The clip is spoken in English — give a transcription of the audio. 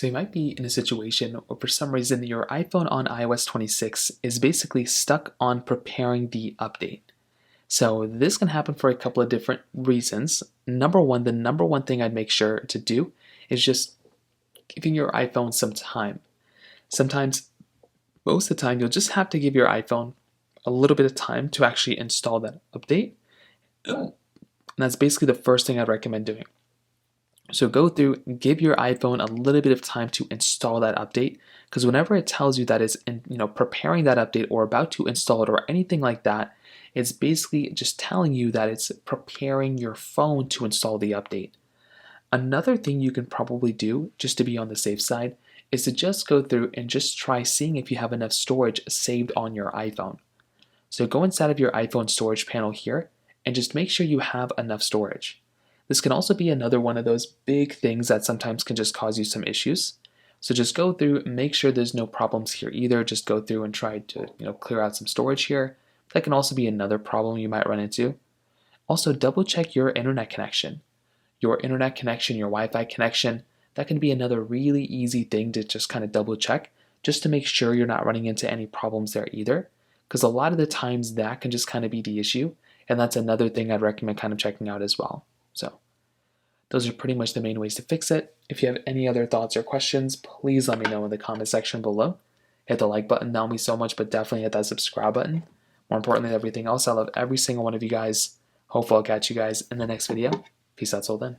So you might be in a situation where for some reason your iPhone on iOS 26 is basically stuck on preparing the update. So this can happen for a couple of different reasons. Number one, the number one thing I'd make sure to do is just giving your iPhone some time. Sometimes, most of the time, you'll just have to give your iPhone a little bit of time to actually install that update. And that's basically the first thing I'd recommend doing. So go through, give your iPhone a little bit of time to install that update, because whenever it tells you that it's preparing that update or about to install it or anything like that, it's basically just telling you that it's preparing your phone to install the update. Another thing you can probably do, just to be on the safe side, is to just go through and just try seeing if you have enough storage saved on your iPhone. So go inside of your iPhone storage panel here and just make sure you have enough storage. This can also be another one of those big things that sometimes can just cause you some issues. So just go through, make sure there's no problems here either. Just go through and try to clear out some storage here. That can also be another problem you might run into. Also, double check your internet connection. Your internet connection, your Wi-Fi connection, that can be another really easy thing to just kind of double check, just to make sure you're not running into any problems there either. Because a lot of the times that can just kind of be the issue, and that's another thing I'd recommend kind of checking out as well. So those are pretty much the main ways to fix it. If you have any other thoughts or questions, please let me know in the comment section below. Hit the like button, that will mean so much, but definitely hit that subscribe button. More importantly than everything else, I love every single one of you guys. Hopefully I'll catch you guys in the next video. Peace out till then.